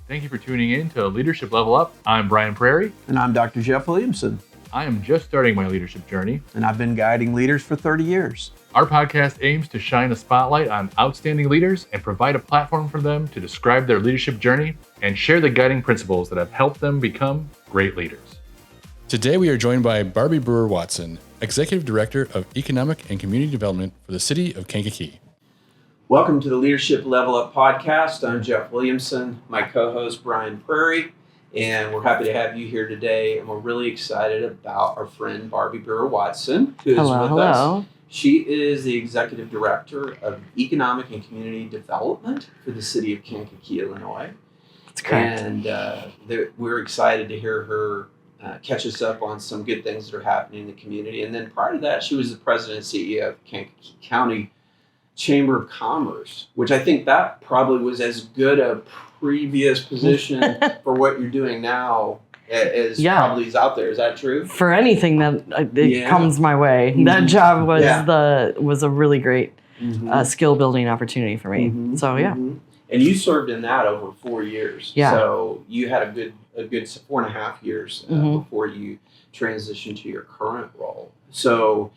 Thank you for tuning in to Leadership Level Up. I'm Brian Prairie. And I'm Dr. Jeff Williamson. I am just starting my leadership journey. And I've been guiding leaders for 30 years. Our podcast aims to shine a spotlight on outstanding leaders and provide a platform for them to describe their leadership journey and share the guiding principles that have helped them become great leaders. Today we are joined by Barbi Brewer-Watson, Executive Director of Economic and Community Development for the City of Kankakee. Welcome to the Leadership Level Up podcast. I'm Jeff Williamson, my co-host Brian Prairie, and we're happy to have you here today. And we're really excited about our friend Barbi Brewer-Watson, who is with us. She is the Executive Director of Economic and Community Development for the City of Kankakee, Illinois. That's correct. And we're excited to hear her catch us up on some good things that are happening in the community. And then prior to that, she was the President and CEO of Kankakee County Chamber of Commerce, which I think that probably was as good a previous position for what you're doing now as probably is out there. Is that true? For anything that comes my way, that job was a really great skill building opportunity for me. So and you served in that over 4 years. Yeah. So you had a good 4.5 years before you transitioned to your current role. So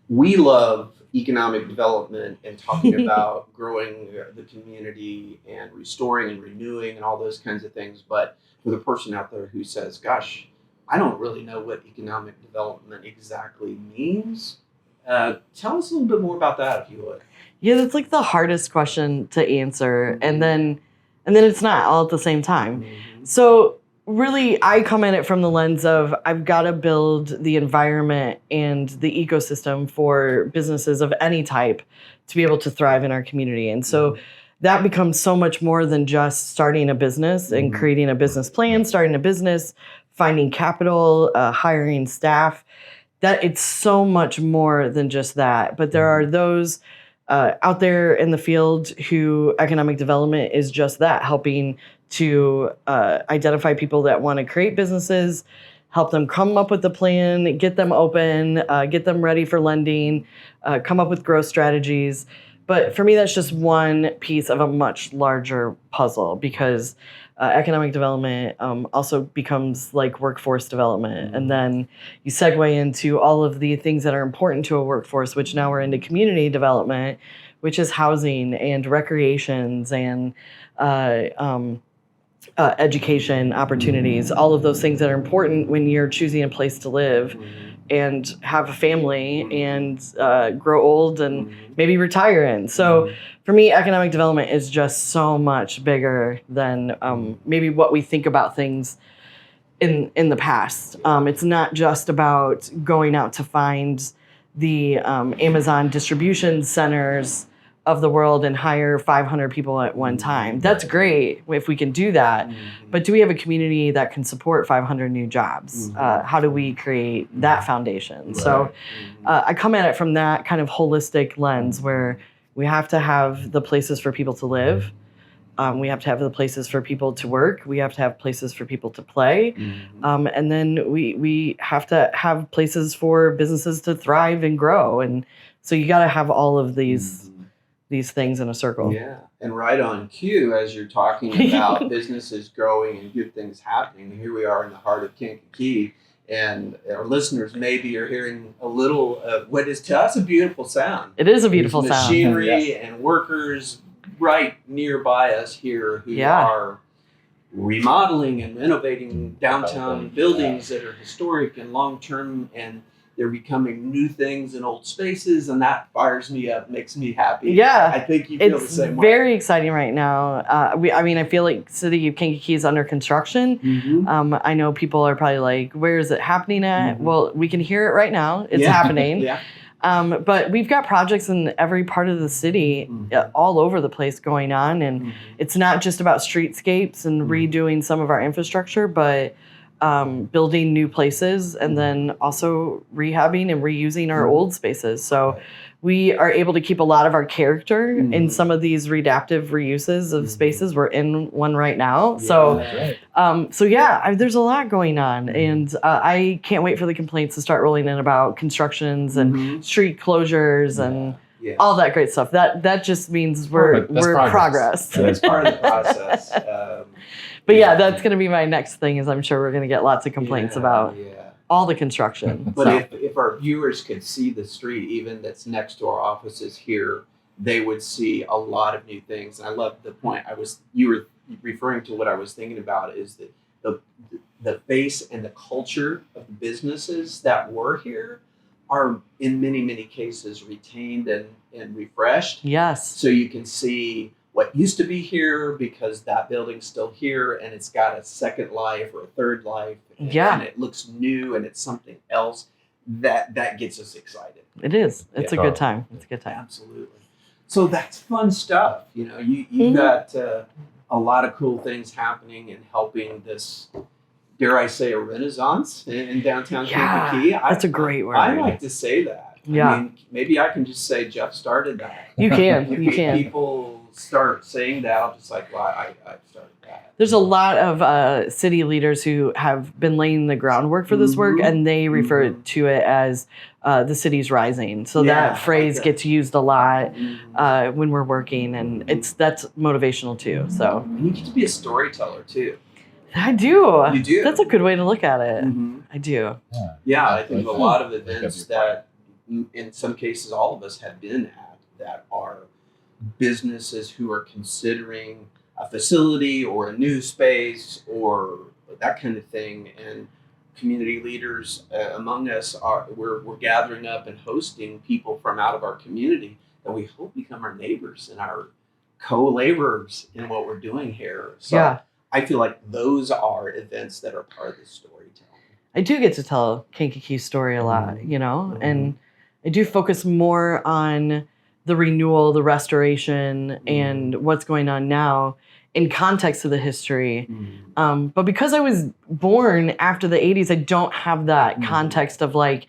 we love economic development and talking about growing the community and restoring and renewing and all those kinds of things. But for the person out there who says, gosh, I don't really know what economic development exactly means, tell us a little bit more about that, if you would. Yeah, that's like the hardest question to answer. And then it's not all at the same time. So really, I come at it from the lens of I've got to build the environment and the ecosystem for businesses of any type to be able to thrive in our community. And so that becomes so much more than just starting a business and creating a business plan, starting a business, finding capital, hiring staff. That it's so much more than just that. But there are those out there in the field who economic development is just that, helping to identify people that want to create businesses, help them come up with a plan, get them open, get them ready for lending, come up with growth strategies. But for me, that's just one piece of a much larger puzzle, because economic development also becomes like workforce development. And then you segue into all of the things that are important to a workforce, which now we're into community development, which is housing and recreations and education opportunities, all of those things that are important when you're choosing a place to live and have a family and grow old and maybe retire in. So for me, economic development is just so much bigger than maybe what we think about things in the past. It's not just about going out to find the Amazon distribution centers of the world and hire 500 people at one time. That's great if we can do that. But do we have a community that can support 500 new jobs? How do we create that foundation? Right. So I come at it from that kind of holistic lens where we have to have the places for people to live. We have to have the places for people to work. We have to have places for people to play. And then we have to have places for businesses to thrive and grow. And so you got to have all of these things in a circle. Yeah, and right on cue as you're talking about businesses growing and good things happening. Here we are in the heart of Kankakee, and our listeners maybe are hearing a little of what is to us a beautiful sound. It is a beautiful There's sound. Machinery and workers right nearby us here who are remodeling and renovating downtown buildings that are historic and long-term, and they're becoming new things in old spaces, and that fires me up, makes me happy. Yeah. I think you feel the same way. It's very exciting right now. I feel like City of Kankakee is under construction. I know people are probably like, where is it happening at? Well, we can hear it right now. It's happening. But we've got projects in every part of the city, all over the place going on. And it's not just about streetscapes and redoing some of our infrastructure, but building new places and then also rehabbing and reusing our old spaces. So we are able to keep a lot of our character in some of these readaptive reuses of spaces. We're in one right now. There's a lot going on. And I can't wait for the complaints to start rolling in about constructions and street closures and all that great stuff. That just means we're progress. That's part of the process. But yeah, that's going to be my next thing. Is I'm sure we're going to get lots of complaints about all the construction. But if our viewers could see the street, even that's next to our offices here, they would see a lot of new things. And I love the point you were referring to. What I was thinking about is that the face and the culture of the businesses that were here are in many cases retained and refreshed. Yes. So you can see what used to be here because that building's still here and it's got a second life or a third life. And it looks new and it's something else. That gets us excited. It is. It's a good time. It's a good time. Absolutely. So that's fun stuff. You've got a lot of cool things happening and helping this, dare I say, a renaissance in downtown Kankakee. That's a great word. I like to say that. Yeah. I mean, maybe I can just say Jeff started that. You can. If You can. people start saying that, I'll just like, well, I started that. There's a lot of city leaders who have been laying the groundwork for this work, and they refer to it as the city's rising. So that phrase gets used a lot when we're working, and that's motivational too. So And you get to be a storyteller too. I do. You do. That's a good way to look at it. I do. Yeah, I think a lot of events that, in some cases, all of us have been at that are businesses who are considering a facility or a new space or that kind of thing, and community leaders among us we're gathering up and hosting people from out of our community that we hope become our neighbors and our co-laborers in what we're doing here. So I feel like those are events that are part of the storytelling. I do get to tell Kankakee's story a lot, and I do focus more on the renewal, the restoration, and what's going on now in context of the history. But because I was born after the 80s, I don't have that context of like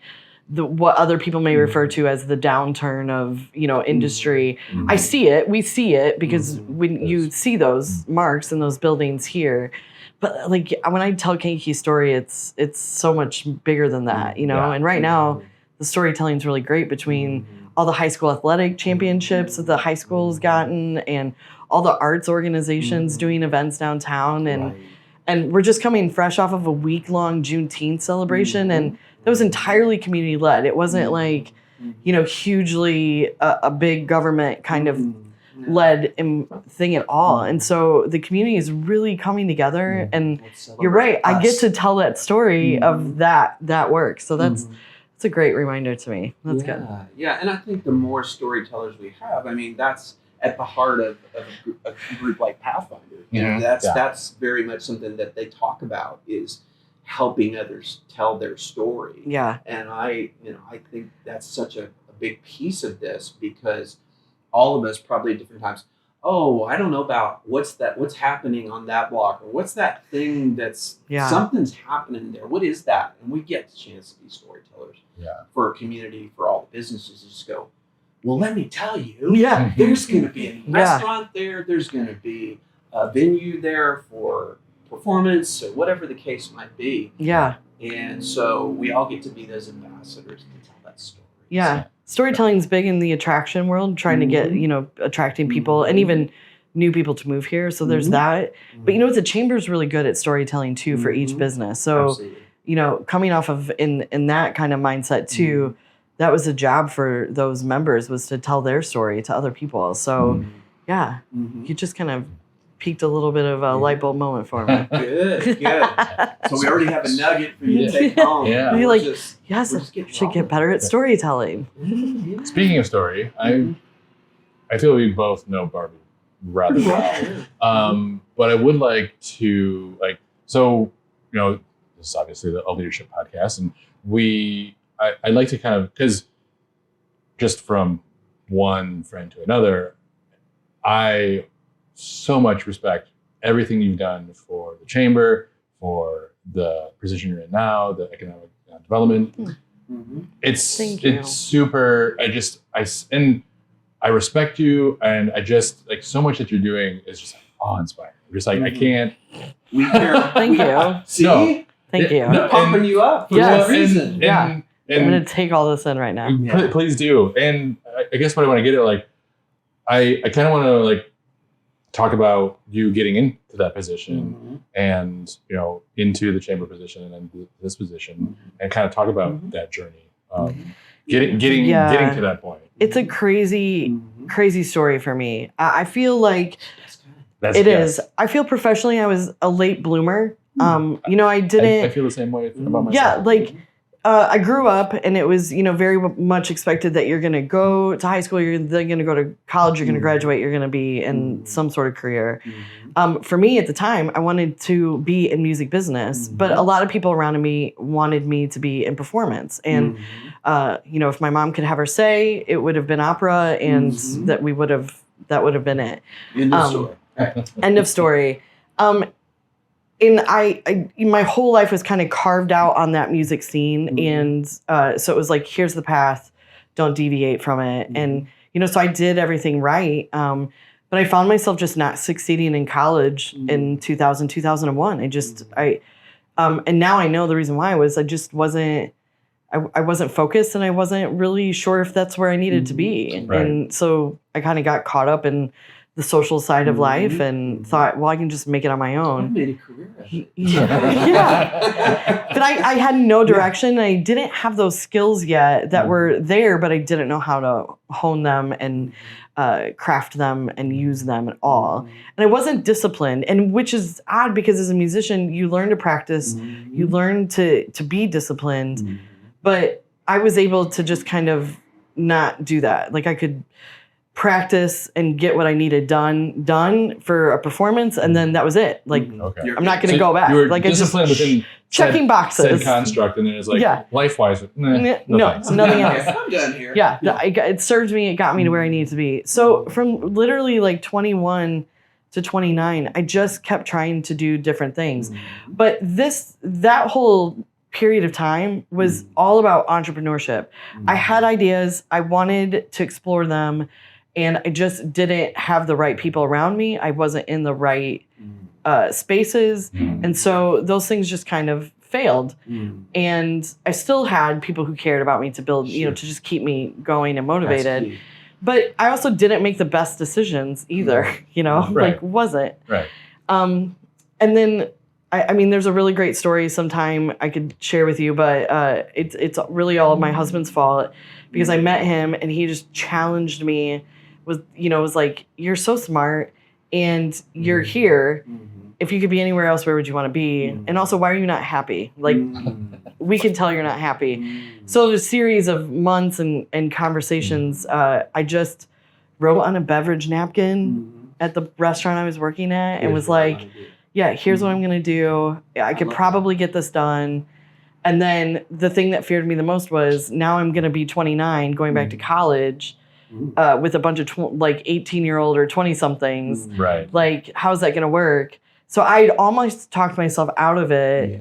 what other people may refer to as the downturn of, industry. I see it, we see it, because when you see those marks in those buildings here, but like when I tell Kankakee's story, it's so much bigger than that, and right now the storytelling is really great between all the high school athletic championships that the high school's gotten and all the arts organizations doing events downtown. And we're just coming fresh off of a week-long Juneteenth celebration, and that was entirely community-led. It wasn't like, hugely a big government kind of led thing at all. And so the community is really coming together, and you're right, I get to tell that story of that work. So that's a great reminder to me. That's good. Yeah, and I think the more storytellers we have, I mean, that's at the heart of a group like Pathfinder. That's very much something that they talk about, is helping others tell their story. Yeah. And I think that's such a big piece of this, because all of us probably at different times, I don't know about what's happening on that block, or what's that thing something's happening there. What is that? And we get the chance to be storytellers for a community, for all the businesses, just go, well, let me tell you, there's going to be a restaurant there. There's going to be a venue there for performance, or whatever the case might be. Yeah. And so we all get to be those ambassadors and tell that story. Yeah. Storytelling is big in the attraction world, trying to get, attracting people and even new people to move here. So there's that. But the chamber's really good at storytelling too for each business. So, coming off of in that kind of mindset too, that was a job for those members, was to tell their story to other people. So you just kind of piqued a little bit of a light bulb moment for me. Good. So we already have a nugget for you to take home. Yeah. You're like, should get better at storytelling. Speaking of story, I feel we both know Barbi rather well. But I would like to, this is obviously a leadership podcast, and I'd like to kind of, because just from one friend to another, I so much respect everything you've done for the chamber, for the position you're in now, the economic development. It's super. I respect you, and I just like so much that you're doing is just awe-inspiring. I'm just like I can't. We care. Thank you. See. No. Thank you. They're pumping you up for no reason. I'm going to take all this in right now. Please do. And I guess what I want to get at, like, I kind of want to like talk about you getting into that position and, you know, into the chamber position and then this position and kind of talk about that journey. Getting to that point. It's a crazy story for me. I feel like It is. I feel professionally I was a late bloomer. You know, I didn't. I feel the same way about myself. Yeah, like I grew up and it was, you know, very much expected that you're going to go to high school, you're then going to go to college, you're going to graduate, you're going to be in some sort of career. For me at the time, I wanted to be in music business, but a lot of people around me wanted me to be in performance. And, you know, if my mom could have her say, it would have been opera and that would have been it. End of story. End of story. And I my whole life was kind of carved out on that music scene. And so it was like, here's the path, don't deviate from it. And, you know, so I did everything right. But I found myself just not succeeding in college in 2001. And now I know the reason why was I just wasn't, I wasn't focused and I wasn't really sure if that's where I needed to be. Right. And so I kind of got caught up in the social side of life and thought, well, I can just make it on my I own. made a career out of it. Yeah. But I had no direction. I didn't have those skills yet that were there, but I didn't know how to hone them and craft them and use them at all. And I wasn't disciplined, and which is odd because as a musician, you learn to practice, you learn to be disciplined, but I was able to just kind of not do that. Like I could practice and get what I needed done for a performance, and then that was it. Like I'm not going to go back. You were like disciplined within checking boxes. Said construct, and then it's like life-wise, no, thanks. nothing else. I'm done here. Yeah, it served me. It got me to where I needed to be. So from literally like 21 to 29, I just kept trying to do different things. But that whole period of time was all about entrepreneurship. I had ideas. I wanted to explore them. And I just didn't have the right people around me. I wasn't in the right spaces. And so those things just kind of failed. And I still had people who cared about me to build, you know, to just keep me going and motivated. But I also didn't make the best decisions either, you know, like wasn't. Right. And then, I mean, there's a really great story sometime I could share with you, but it's really all my husband's fault because I met him and he just challenged me. Was like, you're so smart and you're here. If you could be anywhere else, where would you want to be? And also, why are you not happy? Like, we can tell you're not happy. So there's a series of months and conversations. I just wrote on a beverage napkin at the restaurant I was working at and was like, yeah, here's what I'm going to do. I could probably get this done. And then the thing that feared me the most was now I'm going to be 29 going back to college. With a bunch of 18-year-old or 20-somethings. Right. Like, how's that going to work? So I'd almost talked myself out of it.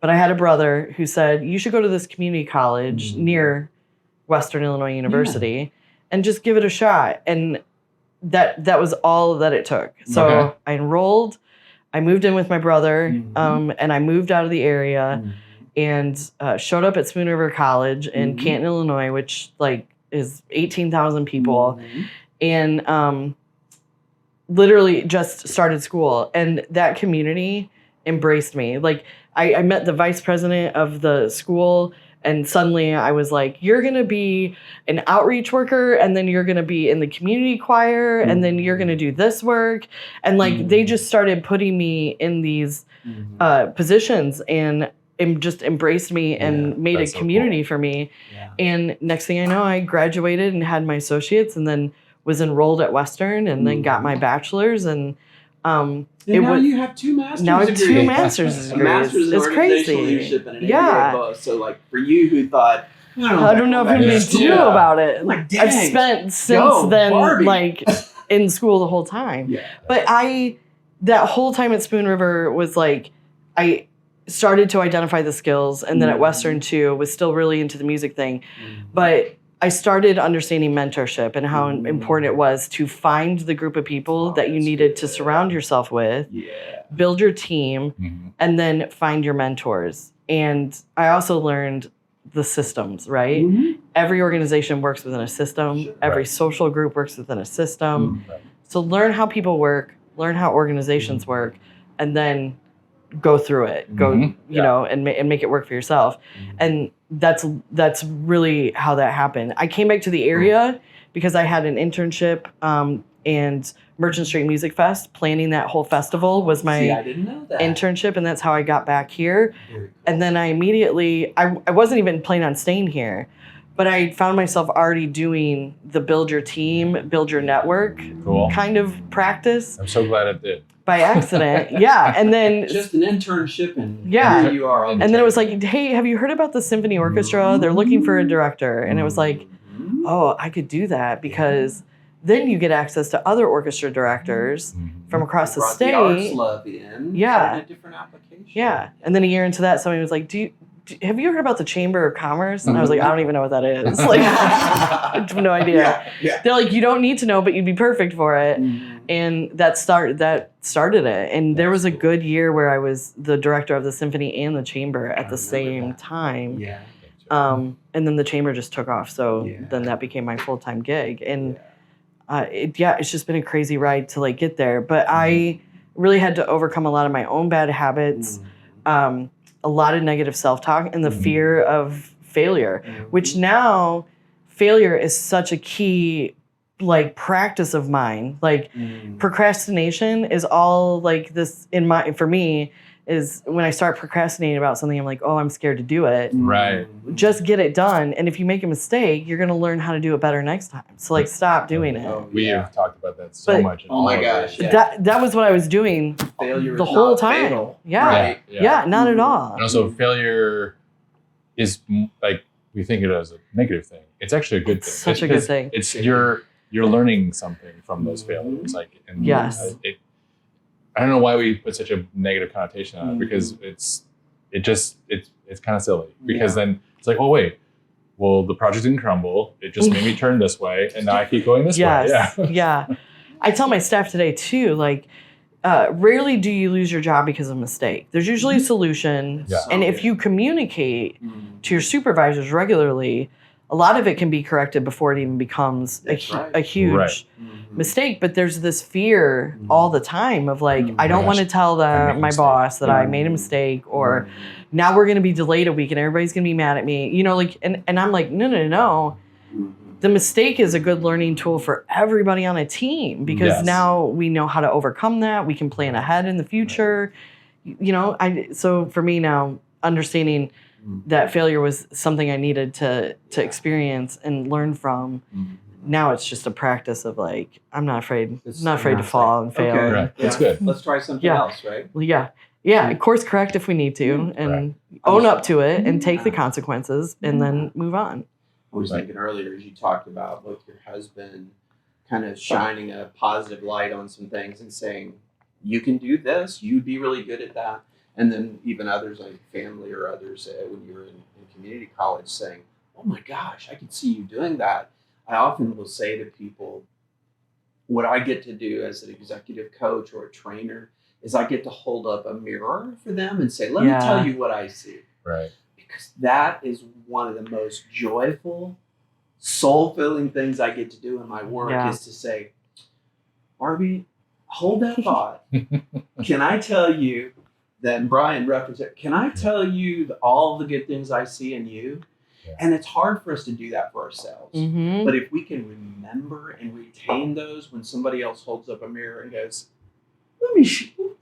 But I had a brother who said, you should go to this community college near Western Illinois University and just give it a shot. And that was all that it took. So I enrolled. I moved in with my brother. And I moved out of the area and showed up at Spoon River College in Canton, Illinois, which is 18,000 people, and literally just started school. And that community embraced me. Like I met the vice president of the school, and suddenly I was like, you're going to be an outreach worker, and then you're going to be in the community choir, and then you're going to do this work. And they just started putting me in these positions and just embraced me and made a community for me. And next thing I know, I graduated and had my associates, and then was enrolled at Western, and then got my bachelor's. And you have 2 master's degrees. Now I have 2 master's degrees. A master's in it's organizational crazy. leadership and an MBA both. So for you who thought, I don't know if I'm going to do about it. Like, I've spent since then Barbi. In school the whole time. But that whole time at Spoon River was I started to identify the skills, and then at Western too was still really into the music thing. But I started understanding mentorship and how important it was to find the group of people that you needed to surround yourself with, build your team, and then find your mentors. And I also learned the systems, right? every organization works within a system. Sure. Every Right. social group works within a system. Right. So learn how people work, learn how organizations work, and then go through it. Go, Mhm. you know, and make it work for yourself. And that's really how that happened. I came back to the area because I had an internship and Merchant Street Music Fest. Planning that whole festival was my See, I didn't know that. internship, and that's how I got back here. Very cool. And then I immediately, I wasn't even planning on staying here, but I found myself already doing the build your team, build your network Cool. kind of practice I'm so glad it did. by accident. Yeah. And then, Just an internship, and Yeah. here you are. On the and then it was table. like, hey, have you heard about the symphony orchestra? They're looking for a director. And it was like, Mhm. oh, I could do that because then you get access to other orchestra directors from across the Brought the arts state. love in. Yeah. in a different application. Yeah. And then a year into that, somebody was like, have you heard about the Chamber of Commerce? And I was like, I don't even know what that is. Like, I have no idea. Yeah. They're like, you don't need to know, but you'd be perfect for it. Mhm. And that started it. And there was a good year where I was the director of the symphony and the chamber at the remember same that. time. Yeah. And then the chamber just took off. So Yeah. then that became my full-time gig. And Yeah. it's just been a crazy ride to like get there. But I really had to overcome a lot of my own bad habits, a lot of negative self-talk, and the fear of failure, which now failure is such a key like practice of mine. Like procrastination is all like this for me is when I start procrastinating about something, I'm like, oh, I'm scared to do it. Right. Just get it done. And if you make a mistake, you're going to learn how to do it better next time. So like, stop doing it. Oh, We yeah. have talked about that so But- much. in Oh all my of gosh, this. yeah. That was what I was doing Failure the is whole not time. fatal. Yeah. Right. Yeah, not at all. And also, failure is like we think it as a negative thing. It's actually a good It's thing. such a good because thing. It's you're learning something from those failures. Like, and Yes. I don't know why we put such a negative connotation on it because it's kind of silly because then it's like, oh wait, well the project didn't crumble. It just made me turn this way, and now I keep going this way. Yes. Yeah. Yeah. I tell my staff today too, like, rarely do you lose your job because of a mistake. There's usually a solution. Yeah. And if you communicate to your supervisors regularly, a lot of it can be corrected before it even becomes That's right. a huge Right. mistake. But there's this fear all the time of like, I don't Gosh, want to tell I made a my mistake. boss that I made a mistake, or now we're going to be delayed a week and everybody's going to be mad at me. You know, like, and I'm like, no. The mistake is a good learning tool for everybody on a team because Yes. now we know how to overcome that. We can plan ahead in the future. You know, so for me now, understanding that failure was something I needed to experience and learn from. Now it's just a practice of like, I'm not afraid. It's not afraid to not fall and fail. Okay. Right. That's Yeah. good. Let's try something Yeah. else, right? Yeah. Course correct if we need to, and own up to it, and take the consequences, and then move on. I was thinking earlier, as you talked about with your husband kind of shining a positive light on some things and saying, you can do this, you'd be really good at that. And then even others like family or others when you were in community college saying, oh my gosh, I could see you doing that. I often will say to people, what I get to do as an executive coach or a trainer is I get to hold up a mirror for them and say, let me tell you what I see. Right. Because that is one of the most joyful, soul-filling things I get to do in my work is to say, Barbi, hold that thought. Can I tell you that Brian represents, can I tell you all the good things I see in you? Yeah. And it's hard for us to do that for ourselves. Mm-hmm. But if we can remember and retain those when somebody else holds up a mirror and goes, let me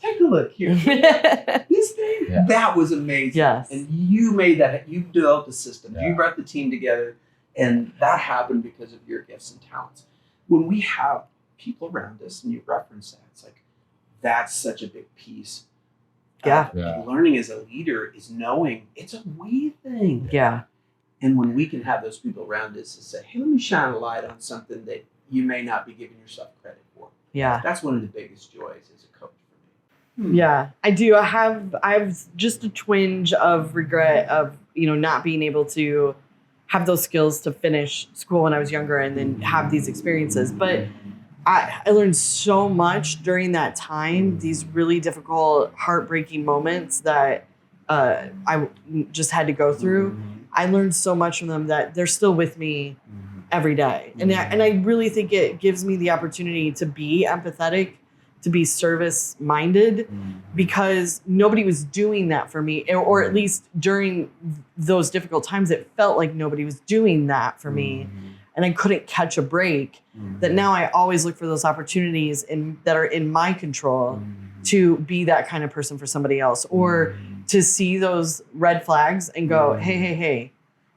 take a look here. This thing, that was amazing. Yes. And you made that, you developed a system. Yeah. You brought the team together, and that happened because of your gifts and talents. When we have people around us, and you reference that, it's like, that's such a big piece. Yeah. Learning as a leader is knowing it's a we thing. Yeah. And when we can have those people around us to say, hey, let me shine a light on something that you may not be giving yourself credit for. Yeah. That's one of the biggest joys as a coach for me. Yeah, I do. I have just a twinge of regret of, not being able to have those skills to finish school when I was younger and then have these experiences. But I learned so much during that time, these really difficult, heartbreaking moments that I just had to go through. I learned so much from them that they're still with me every day. And I really think it gives me the opportunity to be empathetic, to be service minded, because nobody was doing that for me, or at least during those difficult times, it felt like nobody was doing that for me. And I couldn't catch a break. That now I always look for those opportunities that are in my control to be that kind of person for somebody else, or to see those red flags and go, hey,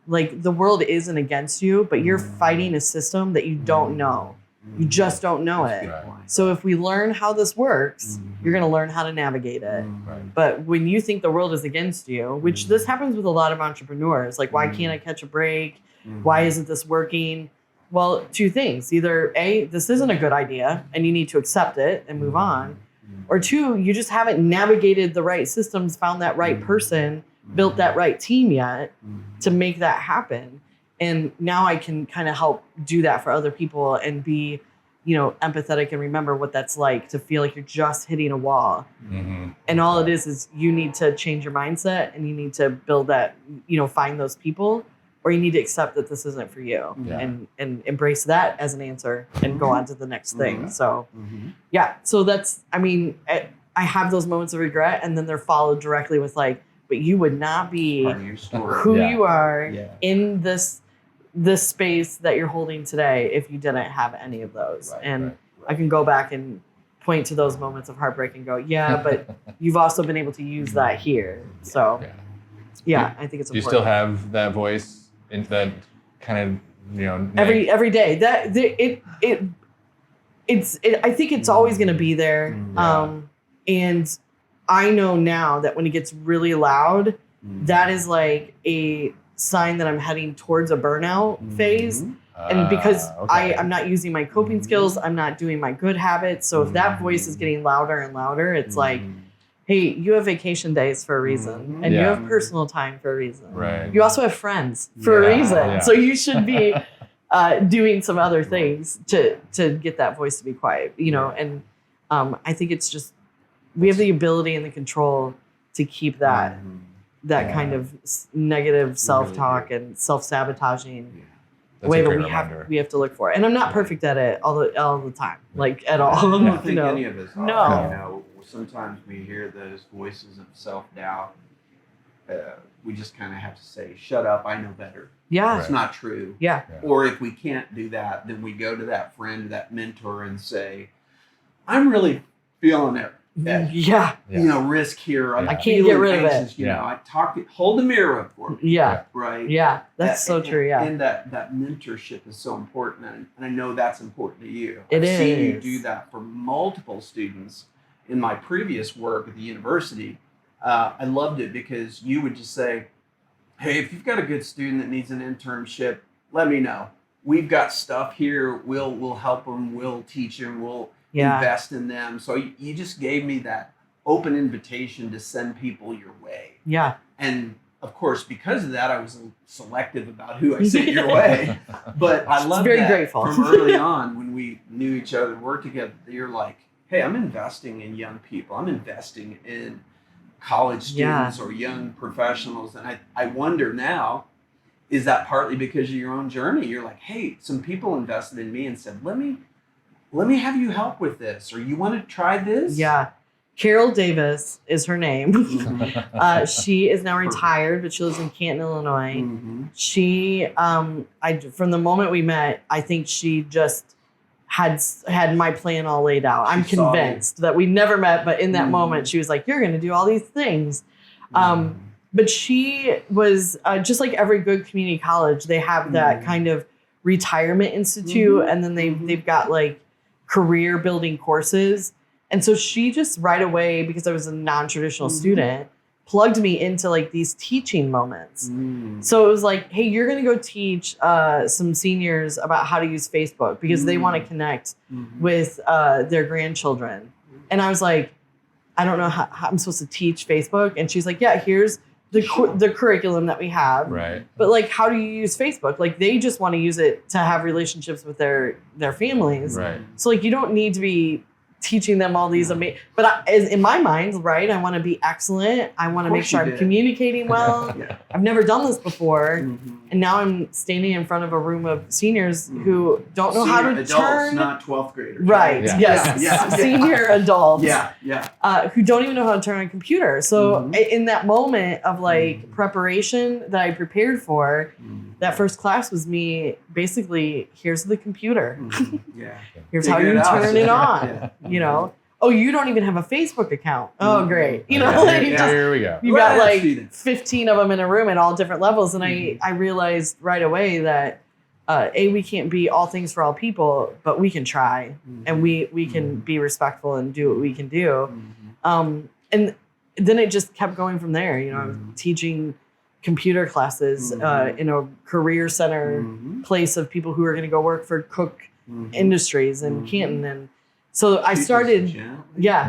like the world isn't against you, but you're fighting a system that you don't know. You just don't know it. So if we learn how this works, you're going to learn how to navigate it. But when you think the world is against you, which this happens with a lot of entrepreneurs, like, why can't I catch a break? Why isn't this working? Well, two things. Either A, this isn't a good idea and you need to accept it and move on. Or two, you just haven't navigated the right systems, found that right person, built that right team yet to make that happen. And now I can kind of help do that for other people and be, empathetic and remember what that's like to feel like you're just hitting a wall. And all it is you need to change your mindset, and you need to build that, find those people, or you need to accept that this isn't for you and embrace that as an answer and go on to the next thing. So, so that's, I have those moments of regret, and then they're followed directly with like, but you would not be who you are in this space that you're holding today if you didn't have any of those. I can go back and point to those moments of heartbreak and go, but you've also been able to use that here. So, I think it's important. Do you still have that voice into that kind of, every day? I think it's always going to be there. And I know now that when it gets really loud, that is like a sign that I'm heading towards a burnout phase. And because I'm not using my coping skills, I'm not doing my good habits. So if that voice is getting louder and louder, it's like, hey, you have vacation days for a reason, and you have personal time for a reason. Right. You also have friends for a reason. So you should be doing some other things to get that voice to be quiet, and I think it's just, we have the ability and the control to keep that kind of negative self-talk and self-sabotaging way, but we have to look for it. And I'm not perfect at it all the time, like at all. I don't think any of us are. No. Sometimes we hear those voices of self-doubt. We just kind of have to say, shut up, I know better. Yeah. It's not true. Yeah. Or if we can't do that, then we go to that friend, that mentor, and say, I'm really feeling it. Risk here. I can't get rid anxious, of it. I hold the mirror up for me. Yeah. Right. Yeah. That's so true. Yeah. And that mentorship is so important, and I know that's important to you. I've seen you do that for multiple students in my previous work at the university. I loved it because you would just say, hey, if you've got a good student that needs an internship, let me know. We've got stuff here. We'll help them. We'll teach them. We'll invest in them. So you just gave me that open invitation to send people your way. Yeah. And of course, because of that, I was selective about who I sent your way. But I love that grateful. From early on when we knew each other and worked together, you're like, hey, I'm investing in young people. I'm investing in college students or young professionals. And I wonder now, is that partly because of your own journey? You're like, hey, some people invested in me and said, let me have you help with this, or you want to try this? Yeah. Carol Davis is her name. She is now retired, but she lives in Canton, Illinois. She, from the moment we met, I think she just had my plan all laid out. I'm convinced that we never met, but in that moment, she was like, you're going to do all these things. But she was just like every good community college, they have that kind of retirement institute, and then they've got like career building courses. And so she just right away, because I was a non-traditional student, plugged me into like these teaching moments. So it was like, hey, you're going to go teach some seniors about how to use Facebook because they want to connect with their grandchildren. And I was like, I don't know how I'm supposed to teach Facebook. And she's like, yeah, here's the curriculum that we have. Right. But like, how do you use Facebook? Like, they just want to use it to have relationships with their families. Right. So like, you don't need to be teaching them all these amazing, but in my mind, right, I want to be excellent. I want to make sure I'm communicating well. Yeah. I've never done this before. Mm-hmm. And now I'm standing in front of a room of seniors who don't know how to adults, turn. not 12th graders. Right, Yeah. yes. Yeah. Senior adults. Yeah. Who don't even know how to turn on a computer. So in that moment of like preparation that I prepared for, that first class was me basically, here's the computer. Yeah. Here's how you turn it on. You know, oh, you don't even have a Facebook account. Oh, great. You know, Here we go. you got like 15 of them in a room at all different levels. And I realized right away that we can't be all things for all people, but we can try and we can be respectful and do what we can do. And then it just kept going from there. You know, I was teaching computer classes in a career center place of people who are going to go work for Cook Industries in Canton. And so I started, I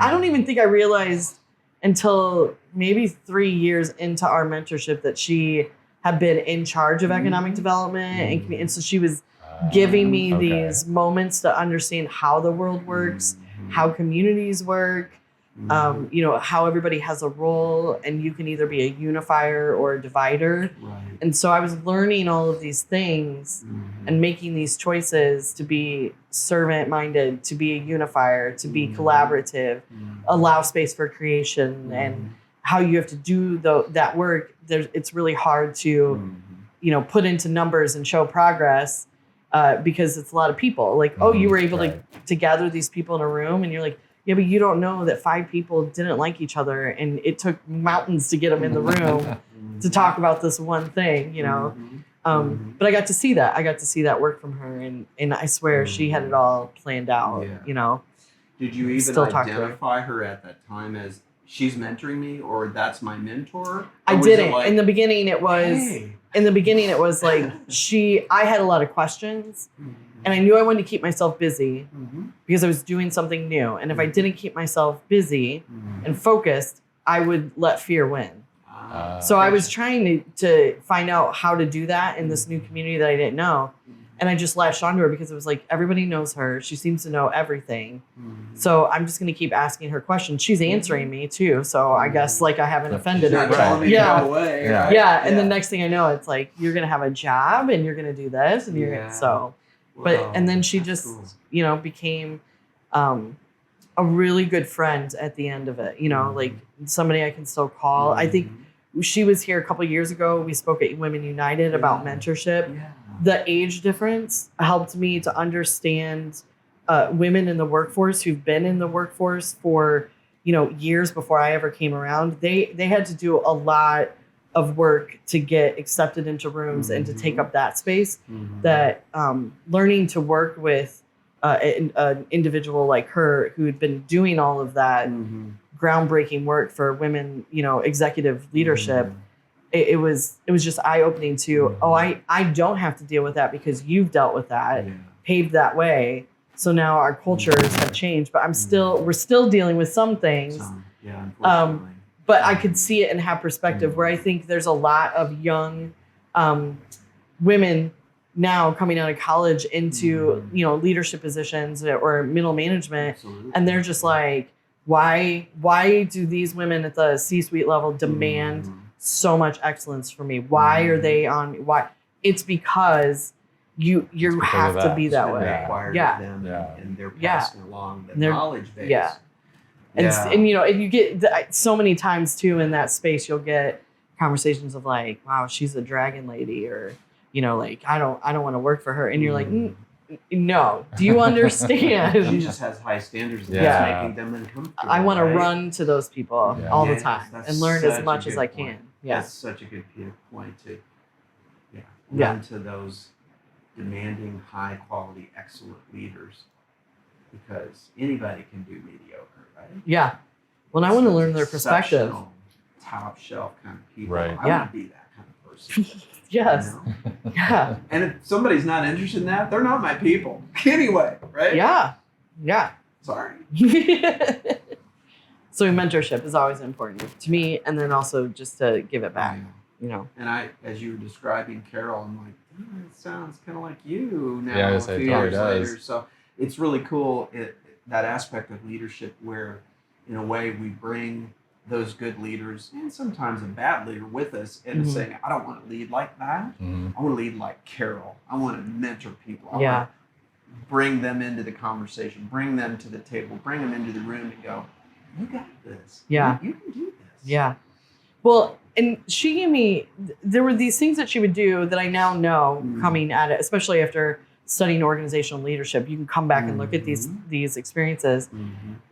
don't even think I realized until maybe 3 years into our mentorship that she had been in charge of economic development. And so she was giving me these moments to understand how the world works, how communities work, you know, how everybody has a role and you can either be a unifier or a divider. And so I was learning all of these things and making these choices to be servant minded, to be a unifier, to be collaborative, allow space for creation, and how you have to do that work. It's really hard to, you know, put into numbers and show progress because it's a lot of people. Like, oh, you were able to gather these people in a room, and you're like, yeah, but you don't know that 5 people didn't like each other, and it took mountains to get them in the room to talk about this one thing, you know. But I got to see that. I got to see that work from her, and I swear she had it all planned out, you know. Did you even identify her at that time as she's mentoring me, or that's my mentor? I didn't. Like, in the beginning, it was. Hey. In the beginning, it was like I had a lot of questions, and I knew I wanted to keep myself busy because I was doing something new. And if I didn't keep myself busy and focused, I would let fear win. So I was trying to find out how to do that in this new community that I didn't know. And I just latched onto her because it was like, everybody knows her. She seems to know everything. So I'm just going to keep asking her questions. She's answering me too. So I guess like I haven't offended her. And the next thing I know, it's like, you're going to have a job and you're going to do this. And and then she just, you know, became a really good friend at the end of it. You know, like somebody I can still call. I think she was here a couple of years ago. We spoke at Women United about mentorship. The age difference helped me to understand women in the workforce who've been in the workforce for, you know, years before I ever came around. They had to do a lot of work to get accepted into rooms and to take up that space. That learning to work with an individual like her who had been doing all of that groundbreaking work for women, you know, executive leadership. It was just eye-opening to, I don't have to deal with that because you've dealt with that, paved that way. So now our cultures have changed, but we're still dealing with some things. But I could see it and have perspective where I think there's a lot of young women now coming out of college into, you know, leadership positions or middle management. And they're just like, why do these women at the C-suite level demand so much excellence for me? Why are they on? Why? It's because you have to be that way. And they're passing along the knowledge base. And you know, and you get so many times too in that space, you'll get conversations of like, wow, she's a dragon lady, or, you know, like I don't want to work for her, and you're like, no, do you understand? She just has high standards that's making them uncomfortable. I want to run to those people all the time and learn as much as I can. That's such a good point to run to those demanding, high quality, excellent leaders, because anybody can do mediocre, right? Yeah. Well, I want to learn their perspective. Top shelf kind of people. Right. I want to be that kind of person. Yes. You know? And if somebody's not interested in that, they're not my people. Anyway, right? Yeah. Sorry. So mentorship is always important to me, and then also just to give it back, you know. And as you were describing Carol, I'm like, it sounds kind of like you now. Yeah, it does. Later. So it's really cool, that aspect of leadership where, in a way, we bring those good leaders and sometimes a bad leader with us and saying, I don't want to lead like that. I want to lead like Carol. I want to mentor people. I want to bring them into the conversation, bring them to the table, bring them into the room and go, you got this. Yeah. You can do this. Yeah. Well, and she gave me, there were these things that she would do that I now know coming at it, especially after studying organizational leadership. You can come back and look at these experiences.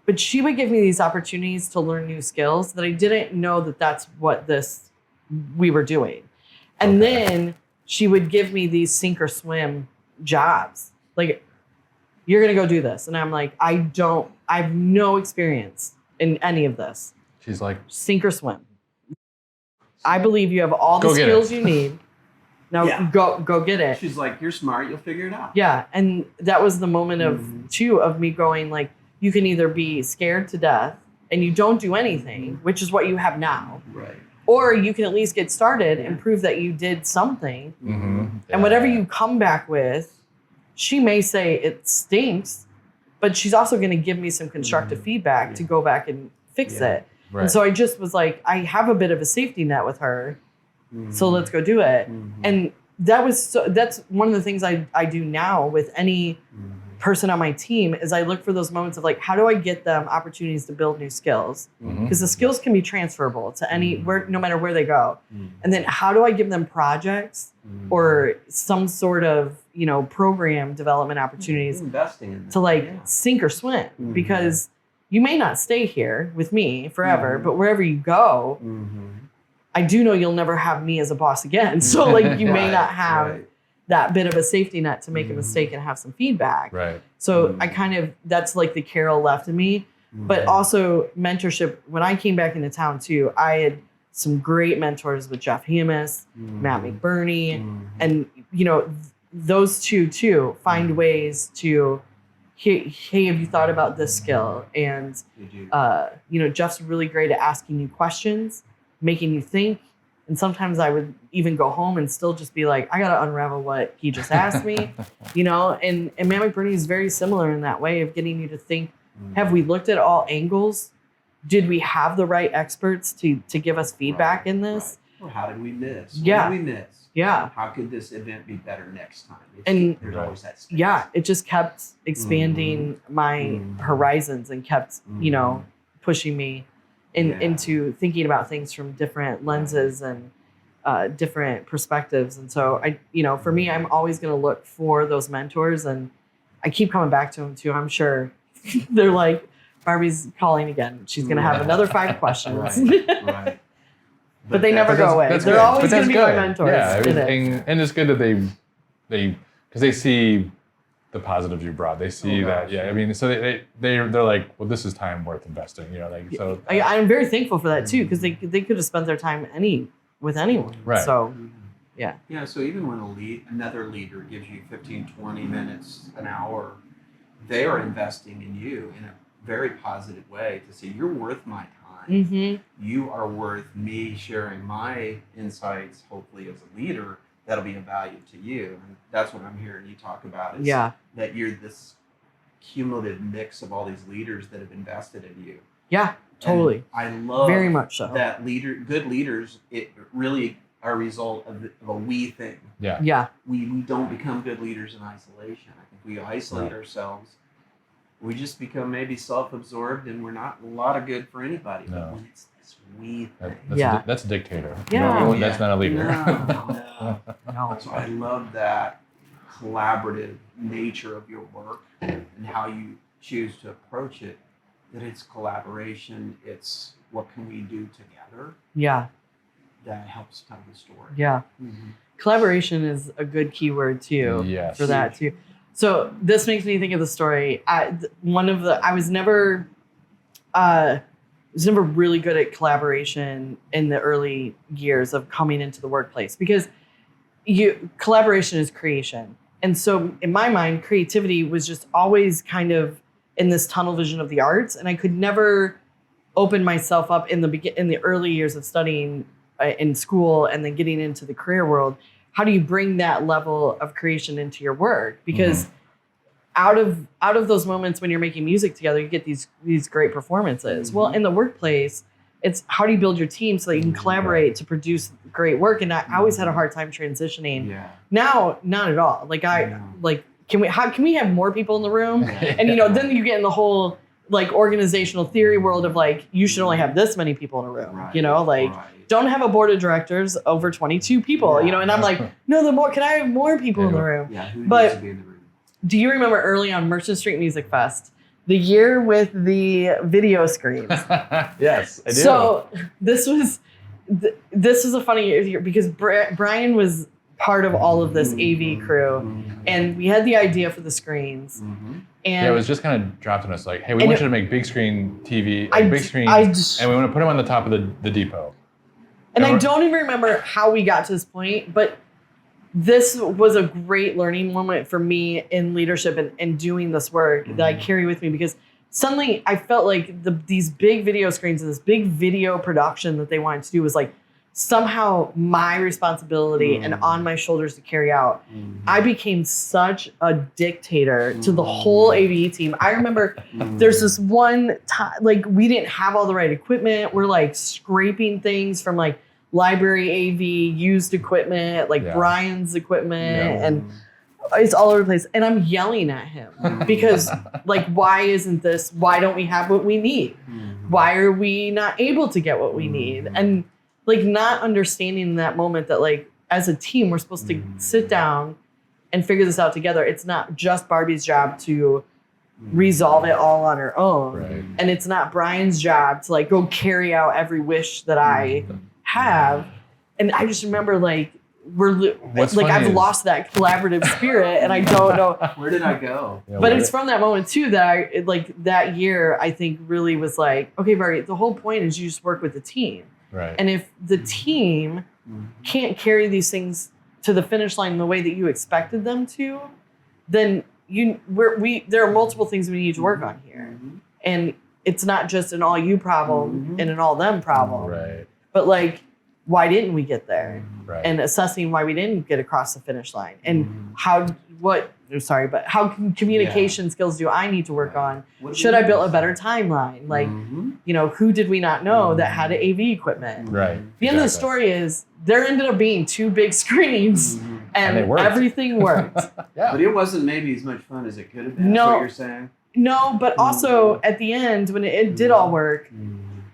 But she would give me these opportunities to learn new skills that I didn't know that that's what we were doing. And then she would give me these sink or swim jobs. Like, you're going to go do this. And I'm like, I have no experience in any of this. She's like, sink or swim. I believe you have all the skills you need. Now go get it. She's like, you're smart, you'll figure it out. Yeah. And that was the moment of me going like, you can either be scared to death and you don't do anything, which is what you have now. Right. Or you can at least get started and prove that you did something. And whatever you come back with, she may say it stinks, but she's also going to give me some constructive feedback to go back and fix it. Right. And so I just was like, I have a bit of a safety net with her. So let's go do it. And that's one of the things I do now with any person on my team is I look for those moments of like, how do I get them opportunities to build new skills? Because the skills can be transferable to no matter where they go. And then how do I give them projects or some sort of, program development opportunities investing in to sink or swim? Because you may not stay here with me forever, but wherever you go, I do know you'll never have me as a boss again. So you may not have that bit of a safety net to make a mistake and have some feedback. Right. So I that's like the Carol left in me, but also mentorship. When I came back into town too, I had some great mentors with Jeff Hamas, Matt McBurney, and those two too find ways to, hey, have you thought about this skill? And Jeff's really great at asking you questions, making you think. And sometimes I would even go home and still just be like, I got to unravel what he just asked me, and Matt McBurney is very similar in that way of getting you to think, have we looked at all angles? Did we have the right experts to give us feedback in this? Or how did we miss? Yeah. What did we miss? Yeah. How could this event be better next time? There's always that space. Yeah, it just kept expanding my horizons and kept, pushing me into thinking about things from different lenses and different perspectives. And so for me, I'm always going to look for those mentors, and I keep coming back to them too. I'm sure they're like, Barbie's calling again. She's going to have another 5 questions. Right. But they never go away. They're always going to be my mentors. Yeah, and it's good that they because they see the positives you brought. They see that. Yeah, I mean, so they're like, well, this is time worth investing. So I'm very thankful for that too, because they could have spent their time with anyone. Right. So yeah. Yeah. So even when another leader gives you 15, 20 minutes, an hour, they are investing in you in a very positive way to say you're worth my time. You are worth me sharing my insights, hopefully as a leader, that'll be of value to you. And that's what I'm hearing you talk about is that you're this cumulative mix of all these leaders that have invested in you. Yeah, totally. And I love very much so that good leaders, it really are a result of a we thing. Yeah. Yeah. We don't become good leaders in isolation. I think we isolate ourselves. We just become maybe self-absorbed, and we're not a lot of good for anybody. No. But when it's this we thing. That's a dictator. Yeah. That's not a leader. No. So I love that collaborative nature of your work and how you choose to approach it. That it's collaboration. It's what can we do together. Yeah. That helps tell the story. Yeah. Collaboration is a good keyword too. Yes. For that too. So this makes me think of the story. I was never really good at collaboration in the early years of coming into the workplace, because collaboration is creation. And so in my mind, creativity was just always kind of in this tunnel vision of the arts. And I could never open myself up in the early years of studying in school and then getting into the career world. How do you bring that level of creation into your work? Because out of those moments when you're making music together, you get these great performances. Well, in the workplace, it's how do you build your team so that you can collaborate to produce great work? And I always had a hard time transitioning. Yeah. Now, not at all. Like can we have more people in the room? And then you get in the whole like organizational theory world of like you should only have this many people in a room. Right. Don't have a board of directors over 22 people. And I'm like, no, can I have more people in the room? Yeah, who needs to be in the room? Do you remember early on Merchant Street Music Fest, the year with the video screens? Yes, I do. So this was a funny year because Brian was part of all of this AV crew, and we had the idea for the screens. And it was just kind of dropped on us like, hey, we want you to make big screen TV, big screen, and we want to put them on the top of the depot. And I don't even remember how we got to this point, but this was a great learning moment for me in leadership and doing this work that I carry with me, because suddenly I felt like these big video screens and this big video production that they wanted to do was like somehow my responsibility and on my shoulders to carry out. I became such a dictator to the whole AV team. I remember there's this one time, like we didn't have all the right equipment. We're like scraping things from like library AV, used equipment, like Brian's equipment, and it's all over the place. And I'm yelling at him because like, why don't we have what we need? Why are we not able to get what we need? And like not understanding in that moment that like, as a team, we're supposed to sit down and figure this out together. It's not just Barbi's job to resolve it all on her own. Right. And it's not Brian's job to like go carry out every wish that I have. And I just remember like I've lost that collaborative spirit, and I don't know where did I go. But it's from that moment too that that year I think really was like, okay, Barry, the whole point is you just work with the team, right? And if the team can't carry these things to the finish line the way that you expected them to, then there are multiple things we need to work on here, and it's not just an all you problem and an all them problem, right? But like, why didn't we get there? Right. And assessing why we didn't get across the finish line, and how communication skills do I need to work on? Should I build a better timeline? Like, who did we not know that had AV equipment? Right. The end of the story is there ended up being 2 big screens, and everything worked. But it wasn't maybe as much fun as it could have been. No, that's what you're saying. No, but also at the end when it did all work,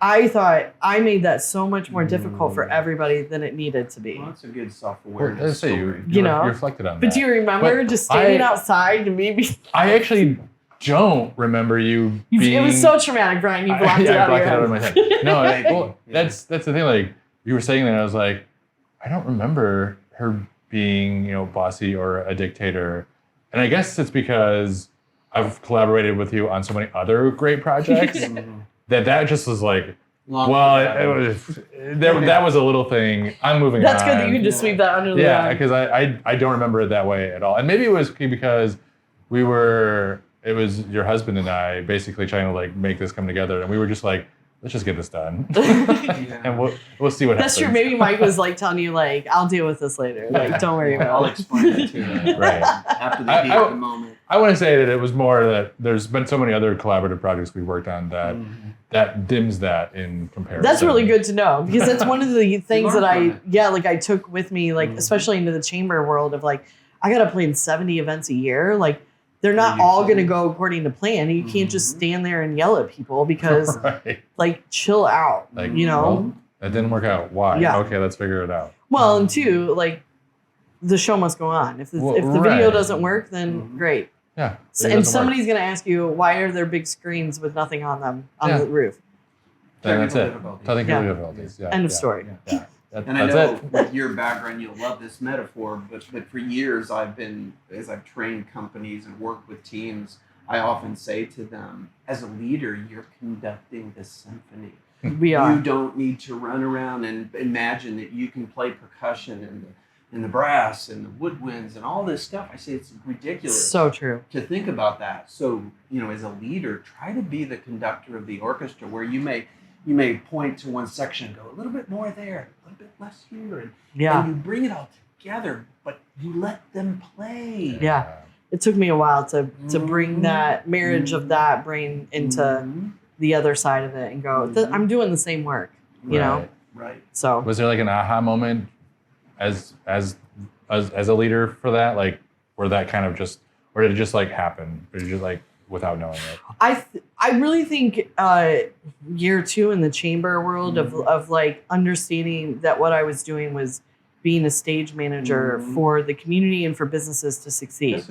I thought I made that so much more difficult for everybody than it needed to be. Well, that's a good self-awareness. You reflected on that. But do you remember just standing outside and maybe? I actually don't remember you being... It was so traumatic, Brian. You blocked it out of my head. No, that's the thing. Like you were saying that, I was like, I don't remember her being, bossy or a dictator, and I guess it's because I've collaborated with you on so many other great projects. That just was like, that was a little thing. I'm moving on. That's good that you can just sweep that under the rug. Yeah, because I don't remember it that way at all. And maybe it was because it was your husband and I basically trying to like make this come together, and we were just like, let's just get this done. And we'll see what happens. That's true. Maybe Mike was like telling you like, I'll deal with this later. Like, don't worry about it. I'll explain it to you. Right. After the heat of the moment. I want to say that it was more that there's been so many other collaborative projects we worked on that dims that in comparison. That's really good to know, because that's one of the things that I took with me, like especially into the chamber world of like, I got to plan 70 events a year. Like they're not all going to go according to plan. You can't just stand there and yell at people because like chill out, like, well, that didn't work out. Why? Yeah. Okay, let's figure it out. Well, and 2, like the show must go on. If the video doesn't work, then great. Yeah. And somebody's going to ask you, why are there big screens with nothing on them on the roof? Then that's it. Technical difficulties. Yeah. End of story. Yeah. And I know with your background, you'll love this metaphor, but for years as I've trained companies and worked with teams, I often say to them, as a leader, you're conducting the symphony. We are. You don't need to run around and imagine that you can play percussion and the brass and the woodwinds and all this stuff. I say it's ridiculous. So true. To think about that. So, as a leader, try to be the conductor of the orchestra, where you may point to one section and go a little bit more there, a little bit less here, and you bring it all together, but you let them play. Yeah. it took me a while to bring that marriage of that brain into the other side of it and go, I'm doing the same work, you know? Right. So was there like an aha moment as a leader for that? Like, where that kind of just, or did it just like happen? Or did you just like, without knowing it? I really think year 2 in the chamber world of like understanding that what I was doing was being a stage manager for the community and for businesses to succeed.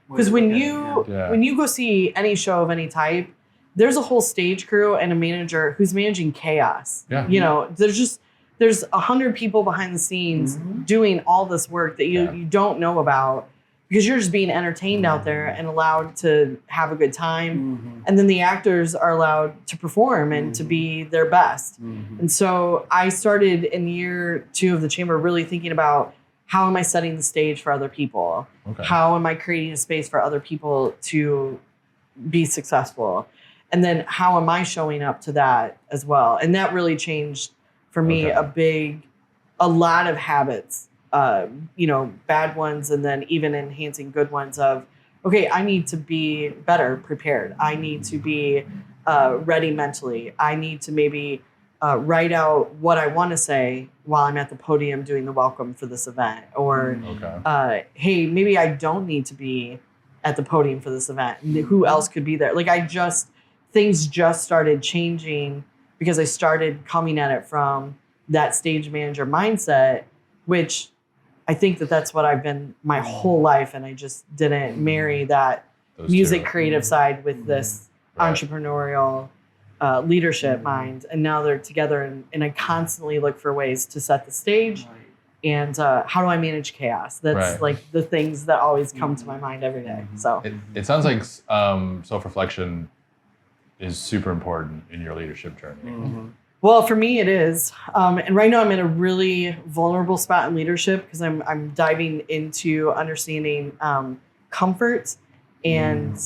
Because when you go see any show of any type, there's a whole stage crew and a manager who's managing chaos. Yeah. You know, there's 100 people behind the scenes doing all this work that you don't know about, because you're just being entertained out there and allowed to have a good time. And then the actors are allowed to perform and to be their best. And so I started in year 2 of the chamber really thinking about, how am I setting the stage for other people? Okay. How am I creating a space for other people to be successful? And then how am I showing up to that as well? And that really changed for me a lot of habits. You know, bad ones, and then even enhancing good ones of, okay, I need to be better prepared. I need to be ready mentally. I need to maybe write out what I want to say while I'm at the podium doing the welcome for this event. Or, hey, maybe I don't need to be at the podium for this event. Who else could be there? Like things just started changing because I started coming at it from that stage manager mindset, which I think that's what I've been my whole life, and I just didn't marry that music creative side with this entrepreneurial leadership mind. And now they're together, and I constantly look for ways to set the stage. And how do I manage chaos? That's like the things that always come to my mind every day. So it sounds like self-reflection is super important in your leadership journey. Well, for me, it is. And right now I'm in a really vulnerable spot in leadership because I'm diving into understanding comfort and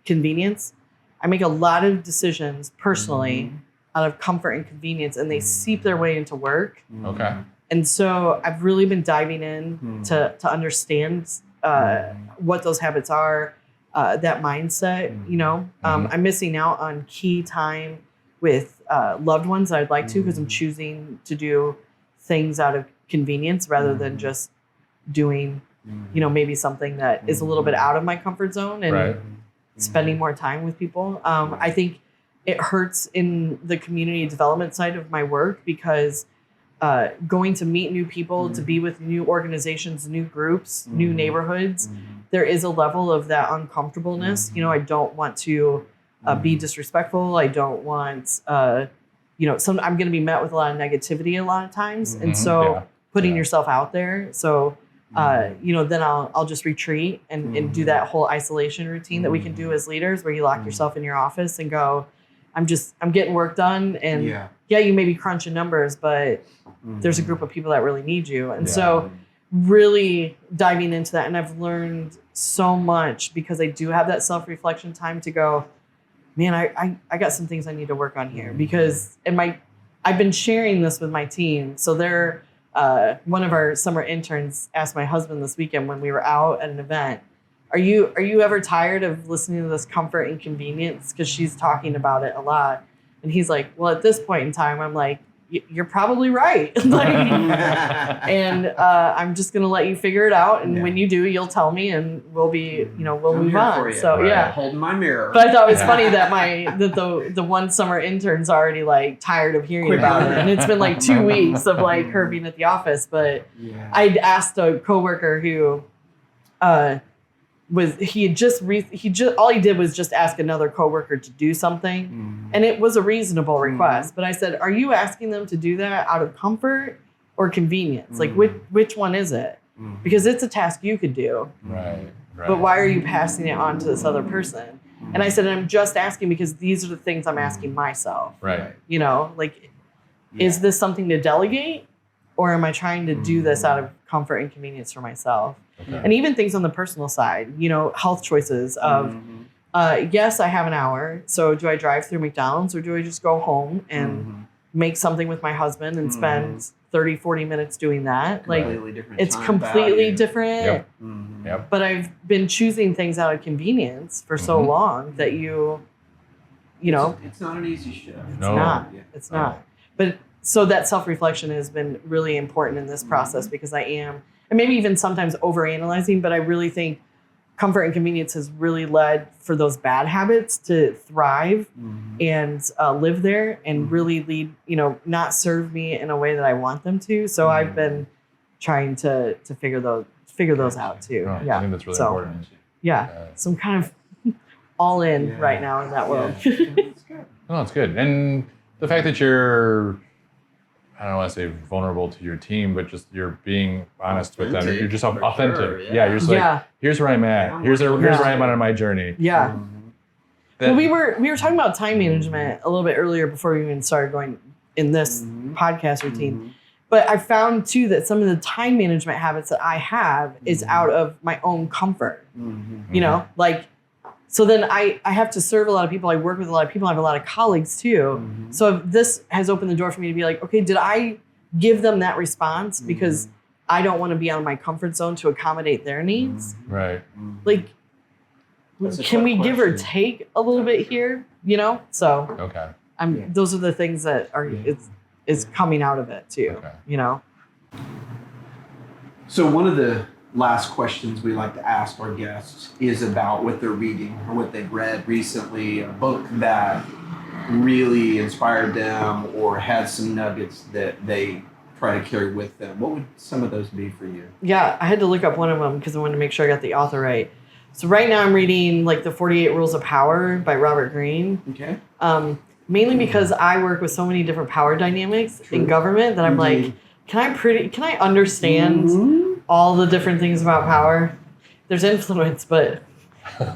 convenience. I make a lot of decisions personally out of comfort and convenience, and they seep their way into work. Okay. And so I've really been diving in to understand what those habits are, that mindset, you know. I'm missing out on key time with loved ones that I'd like to, because I'm choosing to do things out of convenience rather than just doing, you know, maybe something that is a little bit out of my comfort zone and spending more time with people. I think it hurts in the community development side of my work because going to meet new people, to be with new organizations, new groups, new neighborhoods, there is a level of that uncomfortableness. You know, I don't want to be disrespectful. I don't want, you know, I'm going to be met with a lot of negativity a lot of times. And so putting yourself out there. So, you know, then I'll just retreat and do that whole isolation routine that we can do as leaders, where you lock yourself in your office and go, I'm getting work done. And you may be crunching numbers, but there's a group of people that really need you. And so really diving into that. And I've learned so much because I do have that self-reflection time to go, man, I got some things I need to work on here, because I've been sharing this with my team. So they're, one of our summer interns asked my husband this weekend when we were out at an event, are you ever tired of listening to this comfort and convenience? Because she's talking about it a lot. And he's like, well, at this point in time, I'm like, you're probably right. And I'm just going to let you figure it out. And when you do, you'll tell me, and we'll move on. So holding my mirror. But I thought it was funny that the one summer intern's already like tired of hearing about it. And it's been like 2 weeks of like her being at the office. But I'd asked a coworker who, all he did was just ask another coworker to do something, and it was a reasonable request. But I said, are you asking them to do that out of comfort or convenience? Like which one is it? Because it's a task you could do. Right. But why are you passing it on to this other person? And I said, I'm just asking because these are the things I'm asking myself. Right. You know, like, is this something to delegate, or am I trying to do this out of comfort and convenience for myself? Okay. And even things on the personal side, you know, health choices of, yes, I have an hour. So do I drive through McDonald's, or do I just go home and make something with my husband and spend 30, 40 minutes doing that. Completely different it's time completely value. different. Yep. Mhm. But I've been choosing things out of convenience for so long that you know, It's not an easy shift. it's No. not. Yeah. It's not. But so that self-reflection has been really important in this process because I am, and maybe even sometimes overanalyzing, but I really think comfort and convenience has really led for those bad habits to thrive and live there and really lead, not serve me in a way that I want them to. So I've been trying to figure those out too. Oh, Yeah. I think that's really So, important. Yeah. So I'm kind of all in right now in that world. Yeah. It's good. No, it's good. And the fact that you're, I don't want to say vulnerable to your team, but just you're being honest with them. Authentic, You're just for authentic. sure, Yeah, you're just like, here's where I'm at. Here's where I'm at on my journey. Yeah. That- Well, we were talking about time management a little bit earlier before we even started going in this podcast routine. But I found too that some of the time management habits that I have is out of my own comfort. So then I have to serve a lot of people. I work with a lot of people. I have a lot of colleagues too. So this has opened the door for me to be like, okay, did I give them that response because I don't want to be out of my comfort zone to accommodate their needs? Right. Like, That's a can we tough give or question. take a little bit here? So Okay. those are the things that are is coming out of it too. Okay. So one of the last questions we like to ask our guests is about what they're reading or what they've read recently, a book that really inspired them or had some nuggets that they try to carry with them. What would some of those be for you? Yeah, I had to look up one of them because I wanted to make sure I got the author right. So right now I'm reading like the 48 Rules of Power by Robert Greene. Okay. Mainly because I work with so many different power dynamics in government that I'm like, can I understand all the different things about power? There's influence, but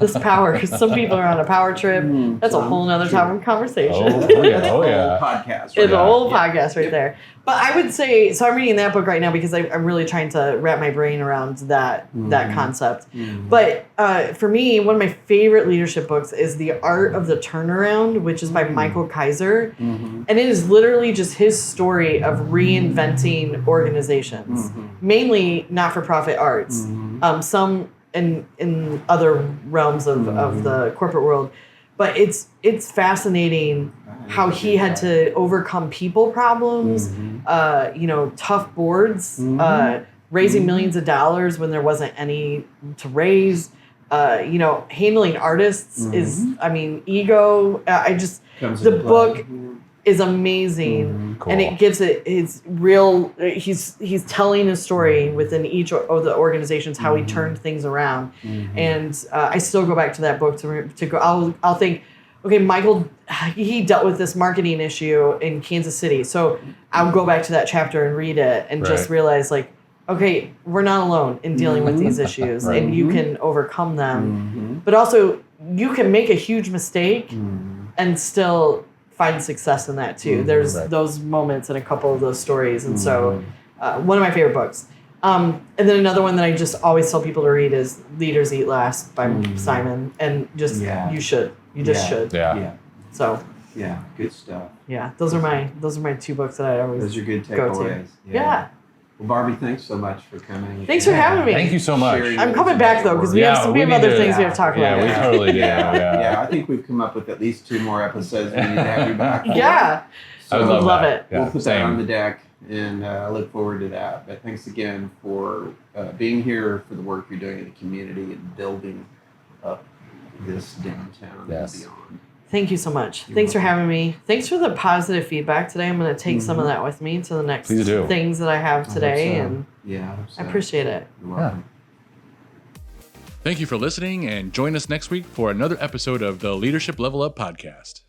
this power, because some people are on a power trip. That's a whole nother topic of conversation. Oh yeah. Whole podcast. It's a right? whole podcast right there. But I would say, so I'm reading that book right now because I'm really trying to wrap my brain around that concept. But for me, one of my favorite leadership books is The Art of the Turnaround, which is by Michael Kaiser. And it is literally just his story of reinventing organizations, mainly not-for-profit arts. Some in other realms of the corporate world. But it's fascinating how he had to overcome people problems, tough boards, raising millions of dollars when there wasn't any to raise, handling artists is, ego. The book is amazing, Cool. and it gives it his real. He's telling his story within each of the organizations how he turned things around, and I still go back to that book to go. I'll think, okay, Michael, he dealt with this marketing issue in Kansas City, so I'll go back to that chapter and read it and just realize like, okay, we're not alone in dealing with these issues, and you can overcome them, but also you can make a huge mistake and still find success in that too. There's those moments in a couple of those stories. And so one of my favorite books. And then another one that I just always tell people to read is Leaders Eat Last by Simon. And just, you should. You just should. Yeah. So, Yeah. Good stuff. yeah, those are my two books that I always Those are good go to. takeaways. Yeah. Well, Barbie, thanks so much for coming. Thanks for having me. Thank you so much. Sharing I'm coming back though, because we have other things we have to talk about. Yeah, we totally do. Yeah, I think we've come up with at least 2 more episodes we need to have you back for. Yeah. I would So love that. it. Yeah, we'll put that on same. the deck, and I look forward to that. But thanks again for being here, for the work you're doing in the community and building up this downtown and beyond. Thank you so much. Thanks for having me. Thanks for the positive feedback today. I'm going to take some of that with me to the next Please do. things that I have today, and Yeah, I appreciate it. You're welcome. Thank you for listening, and join us next week for another episode of the Leadership Level Up Podcast.